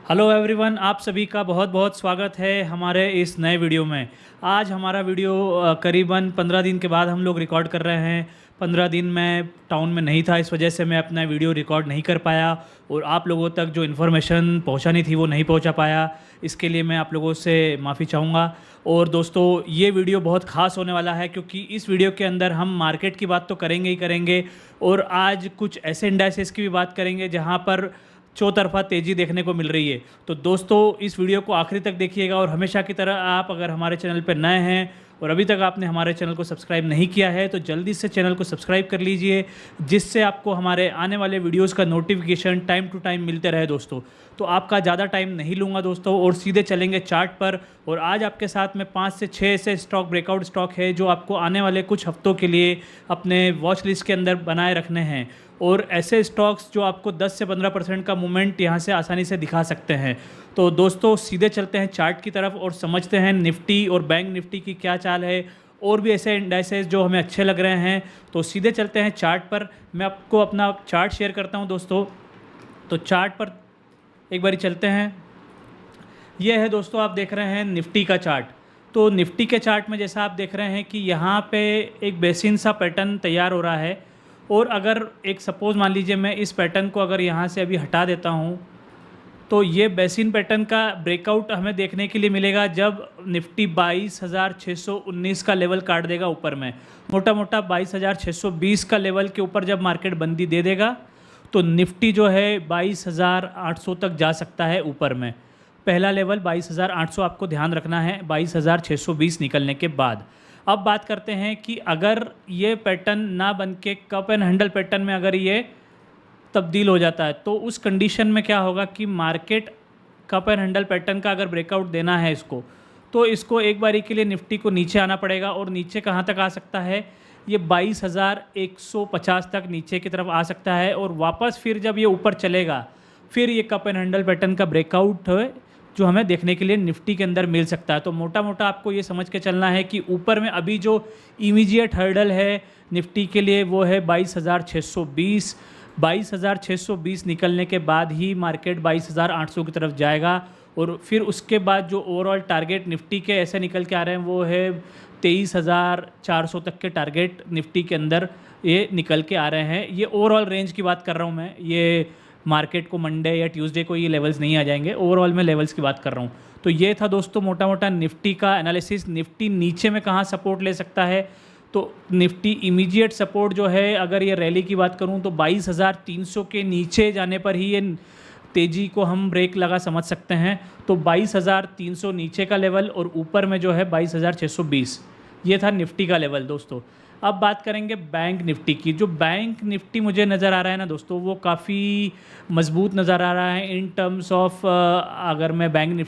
Hello everyone, आप सभी का बहुत बहुत स्वागत है हमारे इस नए वीडियो में। आज हमारा वीडियो करीबन 15 दिन के बाद हम लोग रिकॉर्ड कर रहे हैं। 15 दिन मैं टाउन में नहीं था, इस वजह से मैं अपना वीडियो रिकॉर्ड नहीं कर पाया और आप लोगों तक जो इन्फॉर्मेशन पहुंचानी थी वो नहीं पहुंचा पाया। इसके लिए मैं आप लोगों से माफ़ी चाहूँगा। और दोस्तों, ये वीडियो बहुत ख़ास होने वाला है क्योंकि इस वीडियो के अंदर हम मार्केट की बात तो करेंगे ही करेंगे और आज कुछ ऐसे इंडाइसेस की भी बात करेंगे जहाँ पर चौतरफा तेज़ी देखने को मिल रही है। तो दोस्तों, इस वीडियो को आखिरी तक देखिएगा और हमेशा की तरह आप अगर हमारे चैनल पर नए हैं और अभी तक आपने हमारे चैनल को सब्सक्राइब नहीं किया है तो जल्दी से चैनल को सब्सक्राइब कर लीजिए, जिससे आपको हमारे आने वाले वीडियोस का नोटिफिकेशन टाइम टू टाइम मिलते रहे दोस्तों। तो आपका ज़्यादा टाइम नहीं लूँगा दोस्तों और सीधे चलेंगे चार्ट पर। और आज आपके साथ में 5 से 6 ऐसे स्टॉक, ब्रेकआउट स्टॉक है जो आपको आने वाले कुछ हफ्तों के लिए अपने वॉच लिस्ट के अंदर बनाए रखने हैं। और ऐसे स्टॉक्स जो आपको 10 से 15% का मूवमेंट यहाँ से आसानी से दिखा सकते हैं। तो दोस्तों, सीधे चलते हैं चार्ट की तरफ और समझते हैं निफ्टी और बैंक निफ्टी की क्या चाल है और भी ऐसे इंडाइसेस जो हमें अच्छे लग रहे हैं। तो सीधे चलते हैं चार्ट पर। मैं आपको अपना चार्ट शेयर करता हूँ दोस्तों। तो चार्ट पर एक बारी चलते हैं। यह है दोस्तों, आप देख रहे हैं निफ्टी का चार्ट। तो निफ्टी के चार्ट में जैसा आप देख रहे हैं कि यहाँ पे एक बेसिन सा पैटर्न तैयार हो रहा है। और अगर एक सपोज़ मान लीजिए मैं इस पैटर्न को अगर यहाँ से अभी हटा देता हूँ तो ये बेसिन पैटर्न का ब्रेकआउट हमें देखने के लिए मिलेगा जब निफ्टी 22,619 का लेवल काट देगा ऊपर में। मोटा मोटा 22,620 का लेवल के ऊपर जब मार्केट बंदी दे देगा तो निफ्टी जो है 22,800 तक जा सकता है ऊपर में। पहला लेवल 22,800 आपको ध्यान रखना है 22,620 निकलने के बाद। अब बात करते हैं कि अगर ये पैटर्न ना बन के कप एंड हैंडल पैटर्न में अगर ये तब्दील हो जाता है तो उस कंडीशन में क्या होगा कि market cup and handle pattern का अगर ब्रेकआउट देना है इसको, तो इसको एक बारी के लिए निफ्टी को नीचे आना पड़ेगा। और नीचे कहाँ तक आ सकता है? ये 22,150 तक नीचे की तरफ आ सकता है। और वापस फिर जब ये ऊपर चलेगा फिर ये कप एंड हैंडल पैटर्न का ब्रेकआउट है जो हमें देखने के लिए निफ्टी के अंदर मिल सकता है। तो मोटा मोटा आपको ये समझ के चलना है कि ऊपर में अभी जो इमीडिएट हर्डल है निफ्टी के लिए वो है 22,620। 22,620 निकलने के बाद ही मार्केट 22,800 की तरफ जाएगा। और फिर उसके बाद जो ओवरऑल टारगेट निफ्टी के ऐसे निकल के आ रहे हैं वो है 23,400 तक के टारगेट निफ्टी के अंदर ये निकल के आ रहे हैं। ये ओवरऑल रेंज की बात कर रहा हूँ मैं, ये मार्केट को मंडे या ट्यूसडे को ये लेवल्स नहीं आ जाएंगे, ओवरऑल में लेवल्स की बात कर रहा हूँ। तो ये था दोस्तों मोटा मोटा निफ्टी का एनालिसिस। निफ्टी नीचे में कहाँ सपोर्ट ले सकता है? तो निफ्टी इमीडिएट सपोर्ट जो है, अगर ये रैली की बात करूं तो 22,300 के नीचे जाने पर ही ये तेज़ी को हम ब्रेक लगा समझ सकते हैं। तो 22,300 नीचे का लेवल और ऊपर में जो है 22,620, ये था निफ्टी का लेवल दोस्तों। अब बात करेंगे बैंक निफ्टी की। जो बैंक निफ्टी मुझे नज़र आ रहा है ना दोस्तों, वो काफ़ी मजबूत नज़र आ रहा है इन टर्म्स ऑफ, अगर मैं बैंक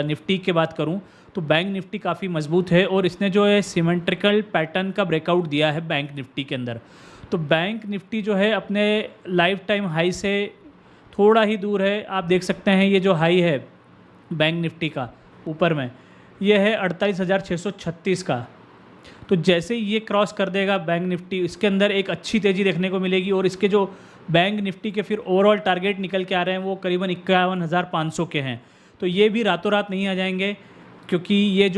निफ्टी की बात करूं तो बैंक निफ्टी काफ़ी मजबूत है और इसने जो है सिमेट्रिकल पैटर्न का ब्रेकआउट दिया है बैंक निफ्टी के अंदर। तो बैंक निफ्टी जो है अपने लाइफ टाइम हाई से थोड़ा ही दूर है। आप देख सकते हैं ये जो हाई है बैंक निफ्टी का ऊपर में, ये है 48,636 का। तो जैसे ही ये क्रॉस कर देगा बैंक निफ्टी, इसके अंदर एक अच्छी तेज़ी देखने को मिलेगी। और इसके जो बैंक निफ्टी के फिर ओवरऑल टारगेट निकल के आ रहे हैं वो करीबन 51,500 के हैं। तो ये भी रातों रात नहीं आ जाएंगे, क्योंकि ये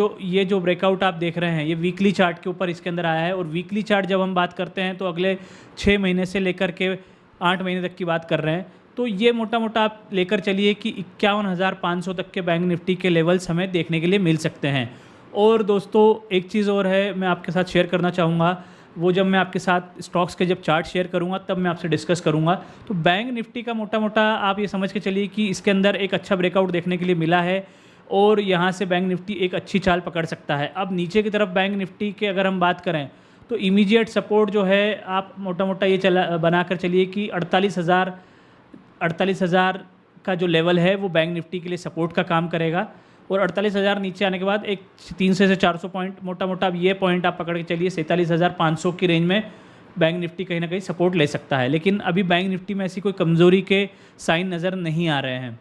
जो ब्रेकआउट आप देख रहे हैं ये वीकली चार्ट के ऊपर इसके अंदर आया है। और वीकली चार्ट जब हम बात करते हैं तो अगले 6 महीने से लेकर के 8 महीने तक की बात कर रहे हैं। तो ये मोटा मोटा आप लेकर चलिए कि 51,500 तक के बैंक निफ्टी के लेवल्स हमें देखने के लिए मिल सकते हैं। और दोस्तों, एक चीज़ और है मैं आपके साथ शेयर करना चाहूँगा, वो जब मैं आपके साथ स्टॉक्स के जब चार्ट शेयर करूँगा तब मैं आपसे डिस्कस करूँगा। तो बैंक निफ्टी का मोटा मोटा आप ये समझ के चलिए कि इसके अंदर एक अच्छा ब्रेकआउट देखने के लिए मिला है और यहाँ से बैंक निफ्टी एक अच्छी चाल पकड़ सकता है। अब नीचे की तरफ बैंक निफ्टी के अगर हम बात करें तो इमीडिएट सपोर्ट जो है आप मोटा मोटा ये बना कर चलिए कि 48,000 का जो लेवल है वो बैंक निफ्टी के लिए सपोर्ट का काम करेगा। और 48,000 नीचे आने के बाद एक 300 से 400 पॉइंट, मोटा मोटा अब ये पॉइंट आप पकड़ के चलिए 47,500 की रेंज में बैंक निफ्टी कहीं ना कहीं सपोर्ट ले सकता है। लेकिन अभी बैंक निफ्टी में ऐसी कोई कमज़ोरी के साइन नज़र नहीं आ रहे हैं।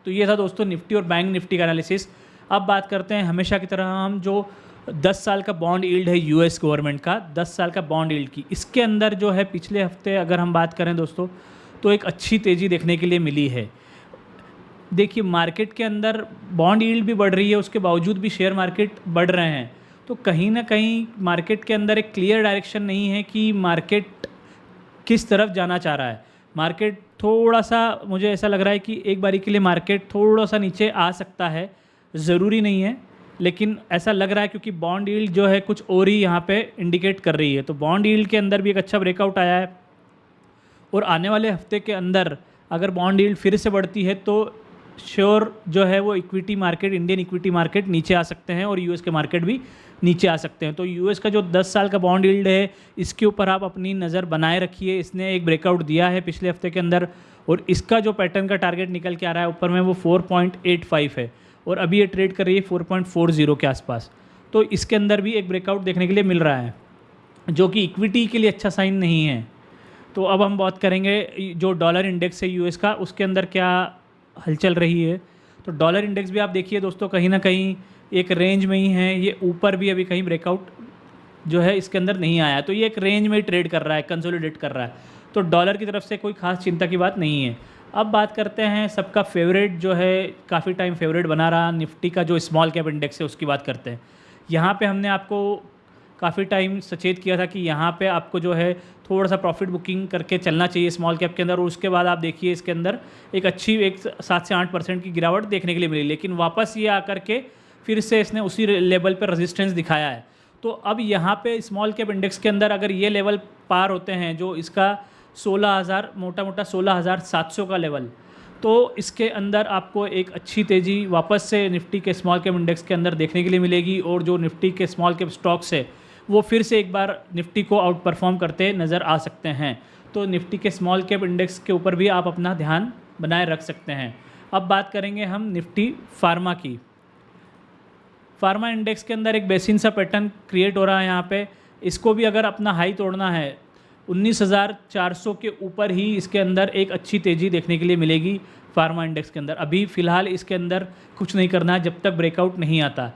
तो ये था दोस्तों निफ्टी और बैंक निफ्टी का एनालिसिस। अब बात करते हैं हमेशा की तरह हम जो 10 साल का बॉन्ड यील्ड है यूएस गवर्नमेंट का, 10 साल का बॉन्ड यील्ड की, इसके अंदर जो है पिछले हफ्ते अगर हम बात करें दोस्तों तो एक अच्छी तेज़ी देखने के लिए मिली है। देखिए मार्केट के अंदर बॉन्ड यील्ड भी बढ़ रही है, उसके बावजूद भी शेयर मार्केट बढ़ रहे हैं। तो कहीं ना कहीं मार्केट के अंदर एक क्लियर डायरेक्शन नहीं है कि मार्केट किस तरफ जाना चाह रहा है। मार्केट थोड़ा सा, मुझे ऐसा लग रहा है कि एक बारी के लिए मार्केट थोड़ा सा नीचे आ सकता है, ज़रूरी नहीं है, लेकिन ऐसा लग रहा है क्योंकि बॉन्ड यील्ड जो है कुछ और ही यहाँ पे इंडिकेट कर रही है। तो बॉन्ड यील्ड के अंदर भी एक अच्छा ब्रेकआउट आया है, और आने वाले हफ्ते के अंदर अगर बॉन्ड यील्ड फिर से बढ़ती है तो श्योर जो है वो equity market, Indian equity market नीचे आ सकते हैं और यूएस के मार्केट भी नीचे आ सकते हैं। तो यूएस का जो 10 साल का बॉन्ड यील्ड है, इसके ऊपर आप अपनी नज़र बनाए रखिए। इसने एक ब्रेकआउट दिया है पिछले हफ्ते के अंदर, और इसका जो पैटर्न का टारगेट निकल के आ रहा है ऊपर में वो 4.85 है, और अभी ये ट्रेड कर रही है 4.40 के आसपास। तो इसके अंदर भी एक ब्रेकआउट देखने के लिए मिल रहा है, जो कि इक्विटी के लिए अच्छा साइन नहीं है। तो अब हम बात करेंगे जो डॉलर इंडेक्स है यूएस का, उसके अंदर क्या हलचल रही है। तो डॉलर इंडेक्स भी आप देखिए दोस्तों, कहीं ना कहीं एक रेंज में ही है। ये ऊपर भी अभी कहीं ब्रेकआउट जो है इसके अंदर नहीं आया, तो ये एक रेंज में ही ट्रेड कर रहा है, कंसोलिडेट कर रहा है। तो डॉलर की तरफ से कोई खास चिंता की बात नहीं है। अब बात करते हैं सबका फेवरेट जो है, काफ़ी टाइम फेवरेट बना रहा निफ्टी का जो स्मॉल कैप इंडेक्स है, उसकी बात करते हैं। यहाँ पे हमने आपको काफ़ी टाइम सचेत किया था कि यहाँ पे आपको जो है थोड़ा सा प्रॉफिट बुकिंग करके चलना चाहिए स्मॉल कैप के अंदर, और उसके बाद आप देखिए इसके अंदर एक अच्छी 7 से 8% की गिरावट देखने के लिए मिली, लेकिन वापस ये आकर के फिर से इसने उसी लेवल पर रेजिस्टेंस दिखाया है। तो अब यहाँ पे स्मॉल कैप इंडेक्स के अंदर अगर ये लेवल पार होते हैं, जो इसका 16,000 मोटा मोटा 16,700 का लेवल, तो इसके अंदर आपको एक अच्छी तेज़ी वापस से निफ्टी के स्मॉल कैप इंडेक्स के अंदर देखने के लिए मिलेगी, और जो निफ्टी के स्मॉल कैप स्टॉक्स है वो फिर से एक बार निफ्टी को आउट परफॉर्म करते नज़र आ सकते हैं। तो निफ्टी के स्मॉल कैप इंडेक्स के ऊपर भी आप अपना ध्यान बनाए रख सकते हैं। अब बात करेंगे हम निफ्टी फार्मा की। फार्मा इंडेक्स के अंदर एक बेसिन सा पैटर्न क्रिएट हो रहा है यहाँ पे। इसको भी अगर अपना हाई तोड़ना है 19,400 के ऊपर ही इसके अंदर एक अच्छी तेज़ी देखने के लिए मिलेगी फार्मा इंडेक्स के अंदर। अभी फ़िलहाल इसके अंदर कुछ नहीं करना है जब तक ब्रेकआउट नहीं आता,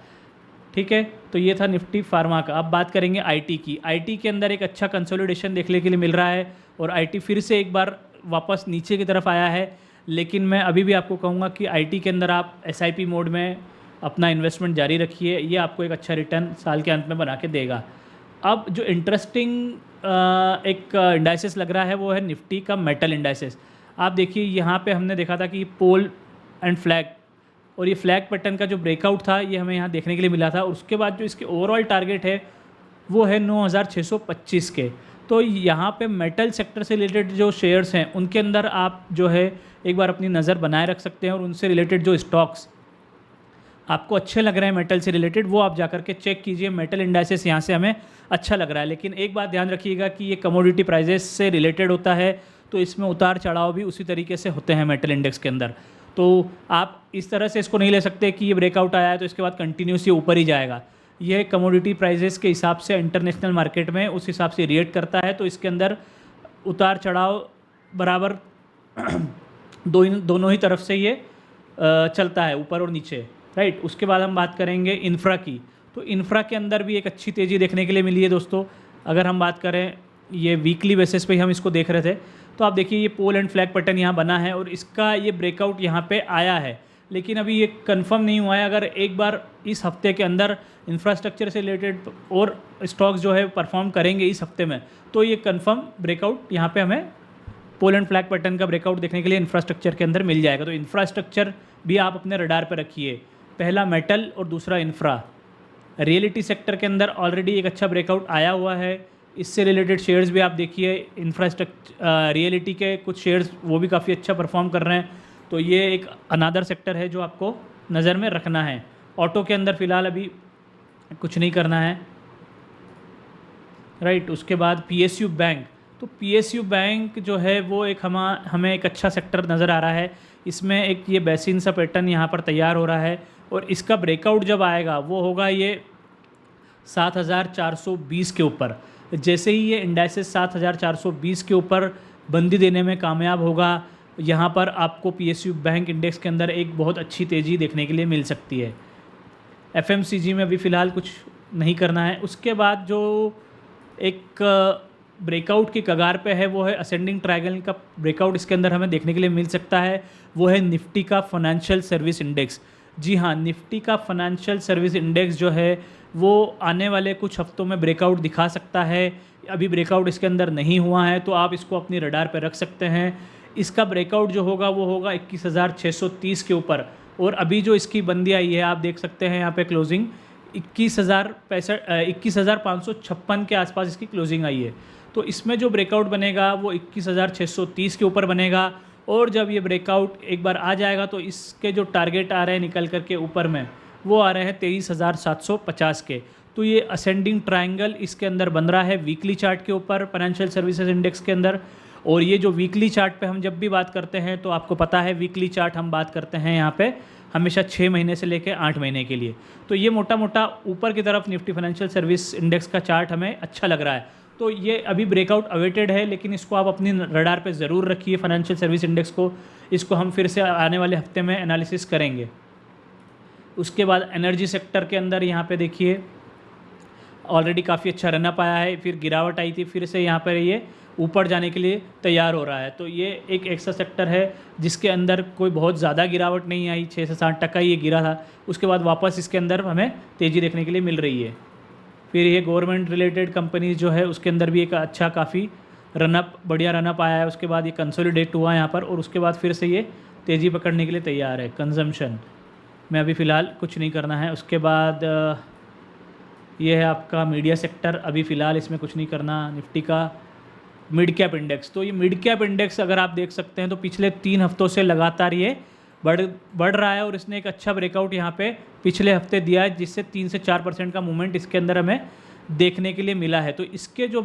ठीक है। तो ये था निफ्टी फार्मा का। अब बात करेंगे आईटी की। आईटी के अंदर एक अच्छा कंसोलिडेशन देखने के लिए मिल रहा है, और आईटी फिर से एक बार वापस नीचे की तरफ आया है, लेकिन मैं अभी भी आपको कहूँगा कि आईटी के अंदर आप एसआईपी मोड में अपना इन्वेस्टमेंट जारी रखिए, ये आपको एक अच्छा रिटर्न साल के अंत में बना के देगा। अब जो इंटरेस्टिंग एक इंडाइसिस लग रहा है वो है निफ्टी का मेटल इंडाइसिस। आप देखिए यहाँ पे हमने देखा था कि पोल एंड फ्लैग, और ये फ्लैग पैटर्न का जो ब्रेकआउट था ये हमें यहाँ देखने के लिए मिला था, और उसके बाद जो इसके ओवरऑल टारगेट है वो है 9,625 के। तो यहाँ पे मेटल सेक्टर से रिलेटेड जो शेयर्स हैं उनके अंदर आप जो है एक बार अपनी नज़र बनाए रख सकते हैं, और उनसे रिलेटेड जो स्टॉक्स आपको अच्छे लग रहे हैं मेटल से रिलेटेड, वो आप जाकर के चेक कीजिए। मेटल इंडाइसिस यहाँ से हमें अच्छा लग रहा है, लेकिन एक बात ध्यान रखिएगा कि ये कमोडिटी प्राइजेस से रिलेटेड होता है, तो इसमें उतार चढ़ाव भी उसी तरीके से होते हैं मेटल इंडेक्स के अंदर। तो आप इस तरह से इसको नहीं ले सकते कि ये ब्रेकआउट आया है तो इसके बाद कंटिन्यूस ये ऊपर ही जाएगा। ये कमोडिटी प्राइजेस के हिसाब से इंटरनेशनल मार्केट में उस हिसाब से रिएक्ट करता है, तो इसके अंदर उतार चढ़ाव बराबर दोनों ही तरफ से ये चलता है, ऊपर और नीचे, राइट। उसके बाद हम बात करेंगे इंफ्रा की। तो इंफ्रा के अंदर भी एक अच्छी तेज़ी देखने के लिए मिली है दोस्तों। अगर हम बात करें ये वीकली बेसिस पे ही हम इसको देख रहे थे, तो आप देखिए ये पोल एंड फ्लैग पैटर्न यहाँ बना है, और इसका ये ब्रेकआउट यहाँ पे आया है, लेकिन अभी ये कंफर्म नहीं हुआ है। अगर एक बार इस हफ्ते के अंदर इंफ्रास्ट्रक्चर से रिलेटेड और स्टॉक्स जो है परफॉर्म करेंगे इस हफ्ते में, तो ये कंफर्म ब्रेकआउट यहाँ पे हमें पोल एंड फ्लैग पैटर्न का ब्रेकआउट देखने के लिए इंफ्रास्ट्रक्चर के अंदर मिल जाएगा। तो इंफ्रास्ट्रक्चर भी आप अपने रडार पर रखिए, पहला मेटल और दूसरा इंफ्रा। रियलिटी सेक्टर के अंदर ऑलरेडी एक अच्छा ब्रेकआउट आया हुआ है, इससे रिलेटेड शेयर्स भी आप देखिए। इंफ्रास्ट्रक्चर रियलिटी के कुछ शेयर्स वो भी काफ़ी अच्छा परफॉर्म कर रहे हैं, तो ये एक अनादर सेक्टर है जो आपको नज़र में रखना है। ऑटो के अंदर फ़िलहाल अभी कुछ नहीं करना है, राइट। उसके बाद पीएसयू बैंक। तो पीएसयू बैंक जो है वो एक हमें एक अच्छा सेक्टर नज़र आ रहा है। इसमें एक ये बेसिन सा पैटर्न यहाँ पर तैयार हो रहा है, और इसका ब्रेकआउट जब आएगा वो होगा ये 7,420 के ऊपर। जैसे ही ये इंडाइसिस 7,420 के ऊपर बंदी देने में कामयाब होगा, यहाँ पर आपको पीएसयू बैंक इंडेक्स के अंदर एक बहुत अच्छी तेज़ी देखने के लिए मिल सकती है। एफएमसीजी में अभी फ़िलहाल कुछ नहीं करना है। उसके बाद जो एक ब्रेकआउट की कगार पे है वो है असेंडिंग ट्रायंगल का ब्रेकआउट इसके अंदर हमें देखने के लिए मिल सकता है। वो है निफ्टी का फाइनेंशियल सर्विस इंडेक्स। जी हाँ, निफ्टी का फाइनेंशियल सर्विस इंडेक्स जो है वो आने वाले कुछ हफ्तों में ब्रेकआउट दिखा सकता है। अभी ब्रेकआउट इसके अंदर नहीं हुआ है तो आप इसको अपनी रडार पर रख सकते हैं। इसका ब्रेकआउट जो होगा वो होगा 21,630 के ऊपर। और अभी जो इसकी बंदी आई है आप देख सकते हैं यहाँ पे क्लोजिंग 21,556 के आसपास इसकी क्लोजिंग आई है। तो इसमें जो ब्रेकआउट बनेगा वो 21,630 के ऊपर बनेगा। और जब ये ब्रेकआउट एक बार आ जाएगा तो इसके जो टारगेट आ रहे हैं निकल करके ऊपर में वो आ रहे हैं 23,750 के। तो ये असेंडिंग ट्रायंगल इसके अंदर बन रहा है वीकली चार्ट के ऊपर फाइनेंशियल सर्विसेज इंडेक्स के अंदर। और ये जो वीकली चार्ट पे हम जब भी बात करते हैं तो आपको पता है वीकली चार्ट हम बात करते हैं यहाँ पे हमेशा 6 महीने से लेकर 8 महीने के लिए। तो ये मोटा मोटा ऊपर की तरफ निफ्टी फाइनेंशियल सर्विस इंडेक्स का चार्ट हमें अच्छा लग रहा है। तो ये अभी ब्रेकआउट अवेटेड है, लेकिन इसको आप अपनी रडार पे ज़रूर रखिए फाइनेंशियल सर्विस इंडेक्स को। इसको हम फिर से आने वाले हफ्ते में एनालिसिस करेंगे। उसके बाद एनर्जी सेक्टर के अंदर यहाँ पे देखिए ऑलरेडी काफ़ी अच्छा रनअप आया है, फिर गिरावट आई थी, फिर से यहाँ पर ये ऊपर जाने के लिए तैयार हो रहा है। तो ये एक ऐसा सेक्टर है जिसके अंदर कोई बहुत ज़्यादा गिरावट नहीं आई, 6 से 7% ये गिरा था। उसके बाद वापस इसके अंदर हमें तेज़ी देखने के लिए मिल रही है। फिर ये गवर्नमेंट रिलेटेड कंपनीज जो है उसके अंदर भी एक अच्छा काफ़ी रनअप, बढ़िया रनअप आया है। उसके बाद ये कंसोलिडेट हुआ यहाँ पर और उसके बाद फिर से ये तेज़ी पकड़ने के लिए तैयार है। कंजम्पशन में अभी फ़िलहाल कुछ नहीं करना है। उसके बाद ये है आपका मीडिया सेक्टर, अभी फ़िलहाल इसमें कुछ नहीं करना। निफ्टी का मिड कैप इंडेक्स, तो ये मिड कैप इंडेक्स अगर आप देख सकते हैं तो पिछले 3 हफ्तों से लगातार ये बढ़ रहा है और इसने एक अच्छा ब्रेकआउट यहाँ पे पिछले हफ्ते दिया है, जिससे 3 से 4% का मूवमेंट इसके अंदर हमें देखने के लिए मिला है। तो इसके जो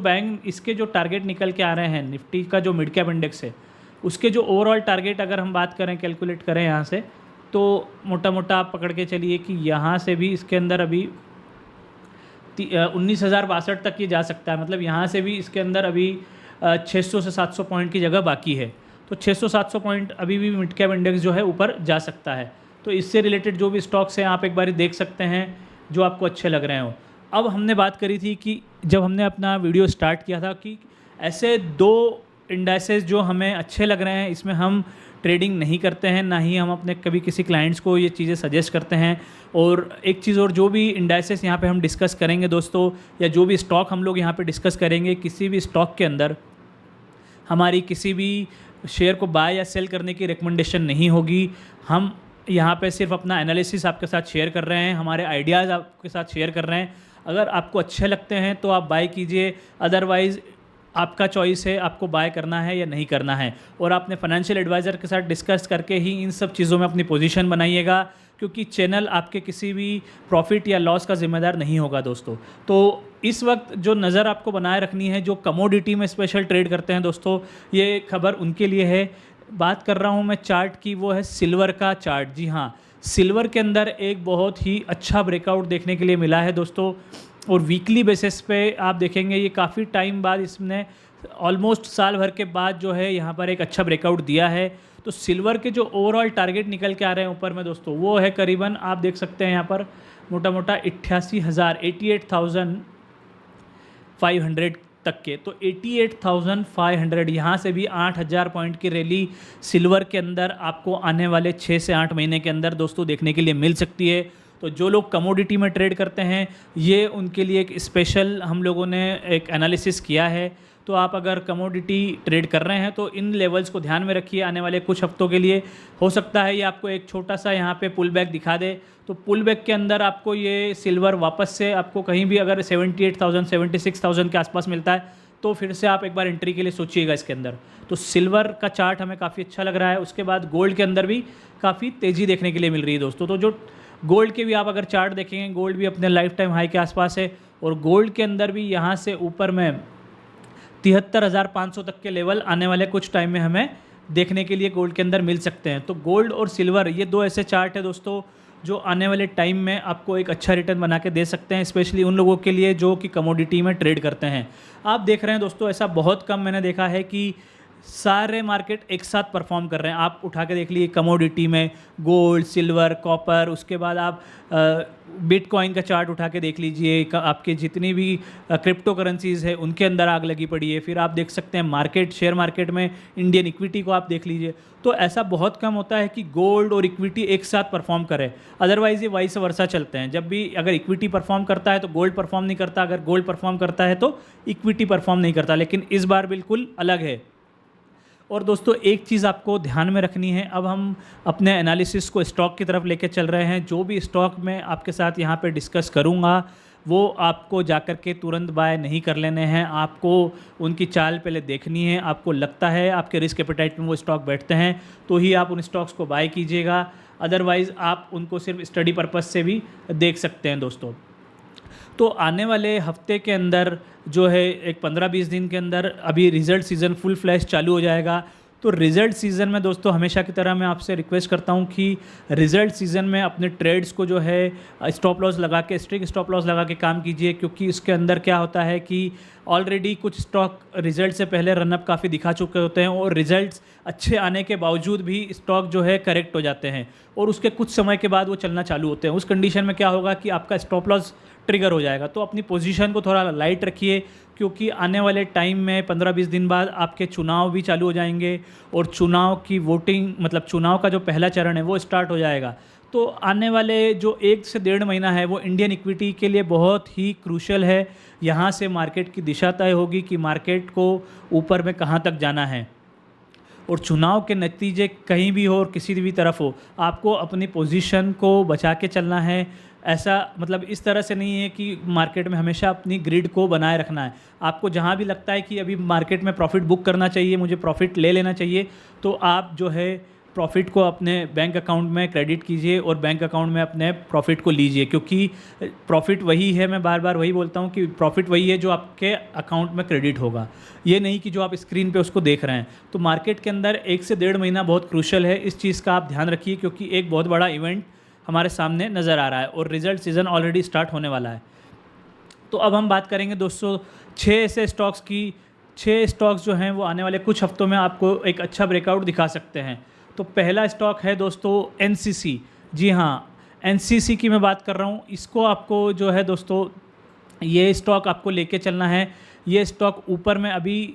टारगेट निकल के आ रहे हैं निफ्टी का जो मिड कैप इंडेक्स है उसके जो ओवरऑल टारगेट अगर हम बात करें, कैलकुलेट करें यहाँ से, तो मोटा मोटा आप पकड़ के चलिए कि यहाँ से भी इसके अंदर अभी 19,062 तक ये जा सकता है। मतलब यहाँ से भी इसके अंदर अभी 600 से 700 पॉइंट की जगह बाकी है। तो 600-700 पॉइंट अभी भी मिड कैप इंडेक्स जो है ऊपर जा सकता है। तो इससे रिलेटेड जो भी स्टॉक्स हैं आप एक बार देख सकते हैं जो आपको अच्छे लग रहे हो। अब हमने बात करी थी कि जब हमने अपना वीडियो स्टार्ट किया था कि ऐसे 2 इंडाइसेस जो हमें अच्छे लग रहे हैं, इसमें हम ट्रेडिंग नहीं करते हैं, ना ही हम अपने कभी किसी क्लाइंट्स को ये चीज़ें सजेस्ट करते हैं। और एक चीज़ और, जो भी इंडाइसेस यहाँ पे हम डिस्कस करेंगे दोस्तों, या जो भी स्टॉक हम लोग यहाँ पे डिस्कस करेंगे, किसी भी स्टॉक के अंदर हमारी किसी भी शेयर को बाय या सेल करने की रिकमेंडेशन नहीं होगी। हम यहाँ पे सिर्फ अपना एनालिसिस आपके साथ शेयर कर रहे हैं, हमारे आइडियाज़ आपके साथ शेयर कर रहे हैं। अगर आपको अच्छे लगते हैं तो आप बाय कीजिए, अदरवाइज़ आपका चॉइस है आपको बाय करना है या नहीं करना है। और आपने फाइनेंशियल एडवाइज़र के साथ डिस्कस करके ही इन सब चीज़ों में अपनी पोजीशन बनाइएगा, क्योंकि चैनल आपके किसी भी प्रॉफिट या लॉस का जिम्मेदार नहीं होगा दोस्तों। तो इस वक्त जो नज़र आपको बनाए रखनी है, जो कमोडिटी में स्पेशल ट्रेड करते हैं दोस्तों, ये खबर उनके लिए है। बात कर रहा हूँ मैं चार्ट की, वो है सिल्वर का चार्ट। जी हाँ, सिल्वर के अंदर एक बहुत ही अच्छा ब्रेकआउट देखने के लिए मिला है दोस्तों। और वीकली बेसिस पे आप देखेंगे ये काफ़ी टाइम बाद, इसने ऑलमोस्ट साल भर के बाद जो है यहाँ पर एक अच्छा ब्रेकआउट दिया है। तो सिल्वर के जो ओवरऑल टारगेट निकल के आ रहे हैं ऊपर में दोस्तों, वो है करीबन आप देख सकते हैं यहाँ पर मोटा मोटा 88,500 तक के। तो 88,500 यहाँ से भी 8,000 पॉइंट की रैली सिल्वर के अंदर आपको आने वाले 6 से 8 महीने के अंदर दोस्तों देखने के लिए मिल सकती है। तो जो लोग कमोडिटी में ट्रेड करते हैं, ये उनके लिए एक स्पेशल हम लोगों ने एक एनालिसिस किया है। तो आप अगर कमोडिटी ट्रेड कर रहे हैं तो इन लेवल्स को ध्यान में रखिए। आने वाले कुछ हफ्तों के लिए हो सकता है ये आपको एक छोटा सा यहाँ पे पुल बैक दिखा दे। तो पुल बैक के अंदर आपको ये सिल्वर वापस से आपको कहीं भी अगर 78,000 76,000 के आसपास मिलता है तो फिर से आप एक बार एंट्री के लिए सोचिएगा इसके अंदर। तो सिल्वर का चार्ट हमें काफ़ी अच्छा लग रहा है। उसके बाद गोल्ड के अंदर भी काफ़ी तेज़ी देखने के लिए मिल रही है दोस्तों। तो जो गोल्ड के भी आप अगर चार्ट देखेंगे, गोल्ड भी अपने लाइफ टाइम हाई के आसपास है। और गोल्ड के अंदर भी यहाँ से ऊपर में 73,500 तक के लेवल आने वाले कुछ टाइम में हमें देखने के लिए गोल्ड के अंदर मिल सकते हैं। तो गोल्ड और सिल्वर ये 2 ऐसे चार्ट है दोस्तों जो आने वाले टाइम में आपको एक अच्छा रिटर्न बना के दे सकते हैं, स्पेशली उन लोगों के लिए जो कि कमोडिटी में ट्रेड करते हैं। आप देख रहे हैं दोस्तों, ऐसा बहुत कम मैंने देखा है कि सारे मार्केट एक साथ परफॉर्म कर रहे हैं। आप उठा के देख लीजिए कमोडिटी में गोल्ड, सिल्वर, कॉपर, उसके बाद आप बिटकॉइन का चार्ट उठा के देख लीजिए, आपके जितनी भी क्रिप्टो करेंसीज है उनके अंदर आग लगी पड़ी है। फिर आप देख सकते हैं मार्केट, शेयर मार्केट में इंडियन इक्विटी को आप देख लीजिए। तो ऐसा बहुत कम होता है कि गोल्ड और इक्विटी एक साथ परफॉर्म करे, अदरवाइज ये वाइस वर्सा चलते हैं। जब भी अगर इक्विटी परफॉर्म करता है तो गोल्ड परफॉर्म नहीं करता, अगर गोल्ड परफॉर्म करता है तो इक्विटी परफॉर्म नहीं करता। लेकिन इस बार बिल्कुल अलग है। और दोस्तों एक चीज़ आपको ध्यान में रखनी है, अब हम अपने एनालिसिस को स्टॉक की तरफ लेके चल रहे हैं। जो भी स्टॉक मैं आपके साथ यहाँ पे डिस्कस करूँगा वो आपको जाकर के तुरंत बाय नहीं कर लेने हैं, आपको उनकी चाल पहले देखनी है। आपको लगता है आपके रिस्क एपेटाइट में वो स्टॉक बैठते हैं तो ही आप उन स्टॉक्स को बाय कीजिएगा, अदरवाइज़ आप उनको सिर्फ स्टडी पर्पज़ से भी देख सकते हैं दोस्तों। तो आने वाले हफ्ते के अंदर जो है एक 15-20 दिन के अंदर अभी रिज़ल्ट सीज़न फुल फ्लैश चालू हो जाएगा। तो रिज़ल्ट सीज़न में दोस्तों हमेशा की तरह मैं आपसे रिक्वेस्ट करता हूं कि रिज़ल्ट सीज़न में अपने ट्रेड्स को जो है स्टॉप लॉस लगा के, स्ट्रिक्ट स्टॉप लॉस लगा के काम कीजिए, क्योंकि इसके अंदर क्या होता है कि ऑलरेडी कुछ स्टॉक रिज़ल्ट से पहले रनअप काफ़ी दिखा चुके होते हैं और रिज़ल्ट्स अच्छे आने के बावजूद भी स्टॉक जो है करेक्ट हो जाते हैं और उसके कुछ समय के बाद वो चलना चालू होते हैं। उस कंडीशन में क्या होगा कि आपका स्टॉप लॉस ट्रिगर हो जाएगा। तो अपनी पोजीशन को थोड़ा लाइट रखिए, क्योंकि आने वाले टाइम में 15-20 दिन बाद आपके चुनाव भी चालू हो जाएंगे और चुनाव की वोटिंग, मतलब चुनाव का जो पहला चरण है वो स्टार्ट हो जाएगा। तो आने वाले जो 1 से 1.5 महीना है वो इंडियन इक्विटी के लिए बहुत ही क्रूशल है। यहाँ से मार्केट की दिशा तय होगी कि मार्केट को ऊपर में कहाँ तक जाना है। और चुनाव के नतीजे कहीं भी हो और किसी भी तरफ हो, आपको अपनी पोजीशन को बचा के चलना है। ऐसा मतलब इस तरह से नहीं है कि मार्केट में हमेशा अपनी ग्रिड को बनाए रखना है। आपको जहाँ भी लगता है कि अभी मार्केट में प्रॉफिट बुक करना चाहिए, मुझे प्रॉफिट ले लेना चाहिए, तो आप जो है प्रॉफिट को अपने बैंक अकाउंट में क्रेडिट कीजिए और बैंक अकाउंट में अपने प्रॉफिट को लीजिए, क्योंकि प्रॉफिट वही है, मैं बार बार वही बोलता हूँ कि प्रॉफिट वही है जो आपके अकाउंट में क्रेडिट होगा, ये नहीं कि जो आप स्क्रीन पे उसको देख रहे हैं। तो मार्केट के अंदर 1 से 1.5 महीना बहुत क्रूशल है, इस चीज़ का आप ध्यान रखिए, क्योंकि एक बहुत बड़ा इवेंट हमारे सामने नज़र आ रहा है और रिज़ल्ट सीज़न ऑलरेडी स्टार्ट होने वाला है। तो अब हम बात करेंगे दोस्तों 6 ऐसे स्टॉक्स की। 6 स्टॉक्स जो हैं वो आने वाले कुछ हफ्तों में आपको एक अच्छा ब्रेकआउट दिखा सकते हैं। तो पहला स्टॉक है दोस्तों एनसीसी। जी हाँ, एनसीसी की मैं बात कर रहा हूँ। इसको आपको जो है दोस्तों ये स्टॉक आपको लेके चलना है। ये स्टॉक ऊपर में अभी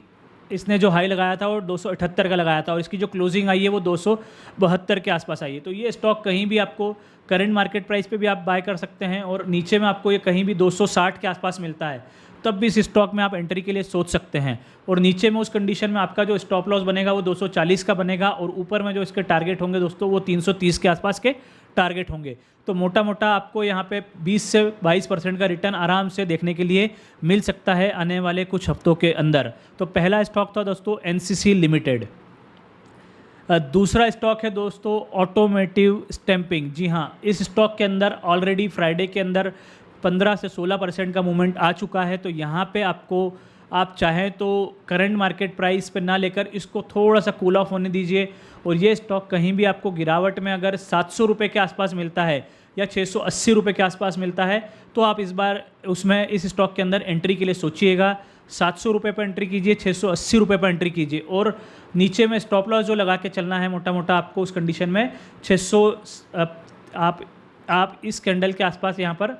इसने जो हाई लगाया था वो 278 का लगाया था और इसकी जो क्लोजिंग आई है वो 272 के आसपास आई है। तो ये स्टॉक कहीं भी आपको करंट मार्केट प्राइस पे भी आप बाय कर सकते हैं और नीचे में आपको ये कहीं भी 260 के आसपास मिलता है, तब भी इस स्टॉक में आप एंट्री के लिए सोच सकते हैं। और नीचे में उस कंडीशन में आपका जो स्टॉप लॉस बनेगा वो 240 का बनेगा और ऊपर में जो इसके टारगेट होंगे दोस्तों वो 330 के आसपास के टारगेट होंगे। तो मोटा मोटा आपको यहाँ पे 20 से 22% का रिटर्न आराम से देखने के लिए मिल सकता है आने वाले कुछ हफ्तों के अंदर। तो पहला स्टॉक था दोस्तों एनसीसी लिमिटेड। दूसरा स्टॉक है दोस्तों ऑटोमेटिव स्टैंपिंग। जी हाँ, इस स्टॉक के अंदर ऑलरेडी फ्राइडे के अंदर 15 से 16% का मूवमेंट आ चुका है। तो यहाँ पे आपको, आप चाहें तो करंट मार्केट प्राइस पे ना लेकर इसको थोड़ा सा कूल ऑफ होने दीजिए। और ये स्टॉक कहीं भी आपको गिरावट में अगर 700 रुपये के आसपास मिलता है या 680 रुपये के आसपास मिलता है तो आप इस बार उसमें इस स्टॉक के अंदर एंट्री के लिए सोचिएगा। 700 रुपये पर एंट्री कीजिए, 680 रुपये पर एंट्री कीजिए और नीचे में स्टॉप लॉस जो लगा के चलना है मोटा मोटा आपको उस कंडीशन में 600, आप इस कैंडल के आसपास यहाँ पर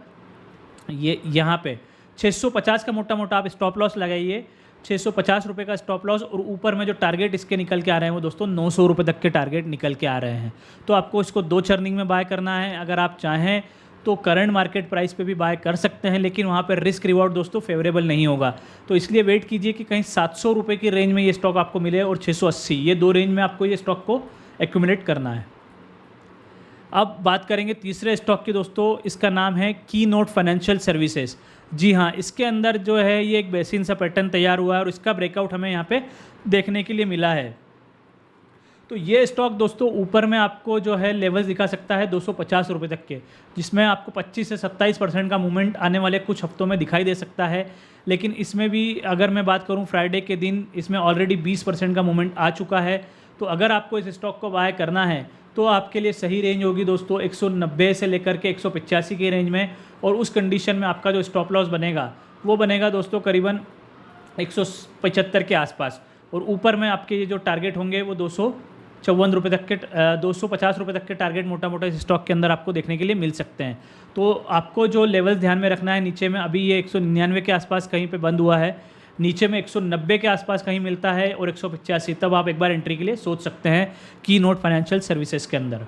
यहाँ पे 650 का मोटा मोटा आप स्टॉप लॉस लगाइए। 650 रुपये का स्टॉप लॉस और ऊपर में जो टारगेट इसके निकल के आ रहे हैं वो दोस्तों 900 रुपये तक के टारगेट निकल के आ रहे हैं। तो आपको इसको 2 चर्निंग में बाय करना है। अगर आप चाहें तो करंट मार्केट प्राइस पे भी बाय कर सकते हैं, लेकिन वहाँ पर रिस्क रिवॉर्ड दोस्तों फेवरेबल नहीं होगा। तो इसलिए वेट कीजिए कि कहीं 700 रुपये की रेंज में ये स्टॉक आपको मिले और 680, ये 2 रेंज में आपको ये स्टॉक को एक्यूमुलेट करना है। अब बात करेंगे तीसरे स्टॉक की दोस्तों, इसका नाम है कीनोट फाइनेंशियल सर्विसेज। जी हाँ, इसके अंदर जो है ये एक बेसिन सा पैटर्न तैयार हुआ है और इसका ब्रेकआउट हमें यहाँ पे देखने के लिए मिला है। तो ये स्टॉक दोस्तों ऊपर में आपको जो है लेवल्स दिखा सकता है 250 रुपये तक के, जिसमें आपको 25 से 27% का मूवमेंट आने वाले कुछ हफ्तों में दिखाई दे सकता है। लेकिन इसमें भी अगर मैं बात करूँ फ्राइडे के दिन, इसमें ऑलरेडी 20% का मूवमेंट आ चुका है। तो अगर आपको इस स्टॉक को बाय करना है तो आपके लिए सही रेंज होगी दोस्तों 190 से लेकर के 185 की रेंज में। और उस कंडीशन में आपका जो स्टॉप लॉस बनेगा वो बनेगा दोस्तों करीबन 175 के आसपास। और ऊपर में आपके ये जो टारगेट होंगे वो 254 रुपये तक के 250 रुपये तक के टारगेट मोटा मोटा इस स्टॉक के अंदर आपको देखने के लिए मिल सकते हैं। तो आपको जो लेवल ध्यान में रखना है, नीचे में अभी ये 199 के आसपास कहीं पे बंद हुआ है, नीचे में 190 के आसपास कहीं मिलता है और 185, तब आप एक बार एंट्री के लिए सोच सकते हैं कीनोट फाइनेंशियल सर्विसेज के अंदर।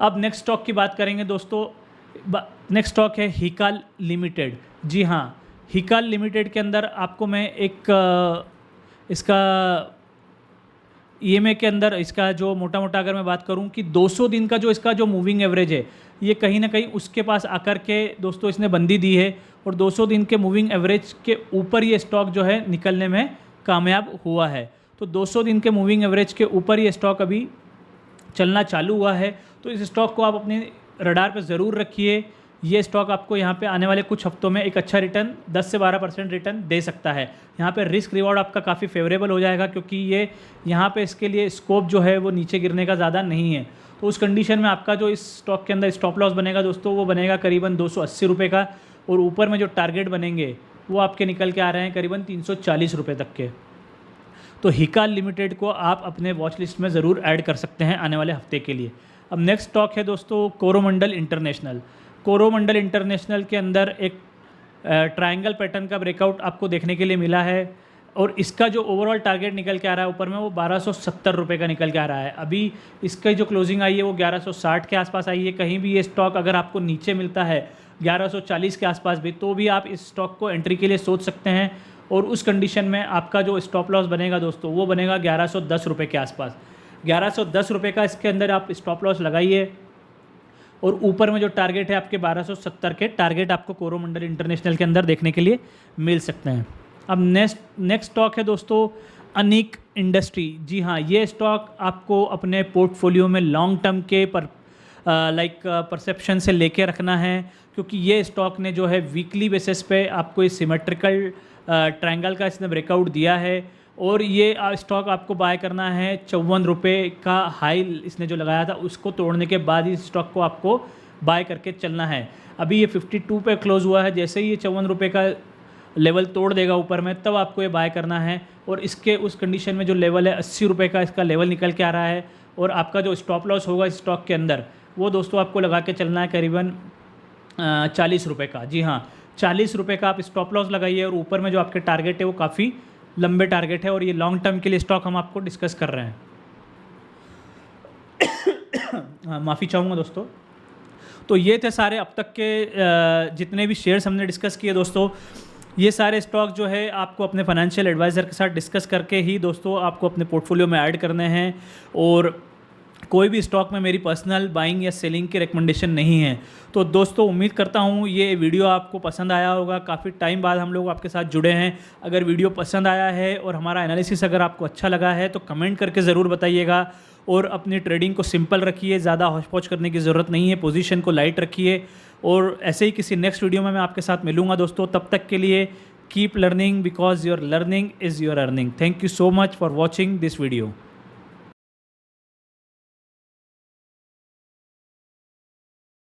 अब नेक्स्ट स्टॉक की बात करेंगे दोस्तों। नेक्स्ट स्टॉक है हिकाल लिमिटेड। जी हाँ, हिकाल लिमिटेड के अंदर आपको मैं एक इसका ईएमए के अंदर इसका जो मोटा मोटा अगर मैं बात करूं कि 200 दिन का जो इसका जो मूविंग एवरेज है, ये कहीं ना कहीं उसके पास आकर के दोस्तों इसने बंदी दी है और 200 दिन के मूविंग एवरेज के ऊपर ये स्टॉक जो है निकलने में कामयाब हुआ है। तो 200 दिन के मूविंग एवरेज के ऊपर ये स्टॉक अभी चलना चालू हुआ है। तो इस स्टॉक को आप अपने रडार पर ज़रूर रखिए। ये स्टॉक आपको यहाँ पे आने वाले कुछ हफ्तों में एक अच्छा रिटर्न 10 से 12% रिटर्न दे सकता है। यहाँ पे रिस्क रिवॉर्ड आपका काफ़ी फेवरेबल हो जाएगा, क्योंकि ये यहाँ पे इसके लिए स्कोप जो है वो नीचे गिरने का ज़्यादा नहीं है। तो उस कंडीशन में आपका जो इस स्टॉक के अंदर स्टॉप लॉस बनेगा दोस्तों, वो बनेगा करीबन 280 रुपये का, और ऊपर में जो टारगेट बनेंगे वो आपके निकल के आ रहे हैं करीबन 340 रुपये तक के। तो हिकाल लिमिटेड को आप अपने वॉच लिस्ट में ज़रूर ऐड कर सकते हैं आने वाले हफ्ते के लिए। अब नेक्स्ट स्टॉक है दोस्तों कोरोमंडल इंटरनेशनल। कोरोमंडल इंटरनेशनल के अंदर एक ट्रायंगल पैटर्न का ब्रेकआउट आपको देखने के लिए मिला है, और इसका जो ओवरऑल टारगेट निकल के आ रहा है ऊपर में वो 1270 रुपये का निकल के आ रहा है। अभी इसकी जो क्लोजिंग आई है वो 1160 के आसपास आई है। कहीं भी ये स्टॉक अगर आपको नीचे मिलता है 1140 के आसपास भी, तो भी आप इस स्टॉक को एंट्री के लिए सोच सकते हैं। और उस कंडीशन में आपका जो स्टॉप लॉस बनेगा दोस्तों, वो बनेगा 1110 रुपये के आसपास। 1110 रुपये का इसके अंदर आप स्टॉप लॉस लगाइए, और ऊपर में जो टारगेट है आपके 1270 के टारगेट आपको कोरोमंडल इंटरनेशनल के अंदर देखने के लिए मिल सकते हैं। अब नेक्स्ट स्टॉक है दोस्तों अनिक इंडस्ट्री। जी हाँ, ये स्टॉक आपको अपने पोर्टफोलियो में लॉन्ग टर्म के परसेप्शन से लेके रखना है, क्योंकि ये स्टॉक ने जो है वीकली बेसिस पे आपको इस सिमेट्रिकल ट्रायंगल का इसने ब्रेकआउट दिया है, और ये स्टॉक आपको बाय करना है 54 रुपये का हाई इसने जो लगाया था उसको तोड़ने के बाद ही स्टॉक को आपको बाय करके चलना है। अभी ये 52 पे क्लोज हुआ है, जैसे ही ये 54 रुपये का लेवल तोड़ देगा ऊपर में, तब आपको ये बाय करना है। और इसके उस कंडीशन में जो लेवल है 80 रुपये का इसका लेवल निकल के आ रहा है, और आपका जो स्टॉप लॉस होगा इस स्टॉक के अंदर वो दोस्तों आपको लगा के चलना है करीबन 40 रुपये का। जी हाँ, 40 रुपये का आप स्टॉप लॉस लगाइए, और ऊपर में जो आपके टारगेट है वो काफ़ी लंबे टारगेट है, और ये लॉन्ग टर्म के लिए स्टॉक हम आपको डिस्कस कर रहे हैं। हाँ, माफ़ी चाहूँगा दोस्तों। तो ये थे सारे अब तक के जितने भी शेयर्स हमने डिस्कस किए दोस्तों। ये सारे स्टॉक जो है आपको अपने फाइनेंशियल एडवाइज़र के साथ डिस्कस करके ही दोस्तों आपको अपने पोर्टफोलियो में ऐड करने हैं, और कोई भी स्टॉक में मेरी पर्सनल बाइंग या सेलिंग की रिकमेंडेशन नहीं है। तो दोस्तों उम्मीद करता हूँ ये वीडियो आपको पसंद आया होगा। काफ़ी टाइम बाद हम लोग आपके साथ जुड़े हैं। अगर वीडियो पसंद आया है और हमारा एनालिसिस अगर आपको अच्छा लगा है तो कमेंट करके ज़रूर बताइएगा, और अपनी ट्रेडिंग को सिंपल रखिए, ज़्यादा हौच-पौच करने की ज़रूरत नहीं है, पोजीशन को लाइट रखिए। और ऐसे ही किसी नेक्स्ट वीडियो में मैं आपके साथ मिलूँगा दोस्तों। तब तक के लिए keep learning, because your learning is your earning. Thank you so much for watching this video.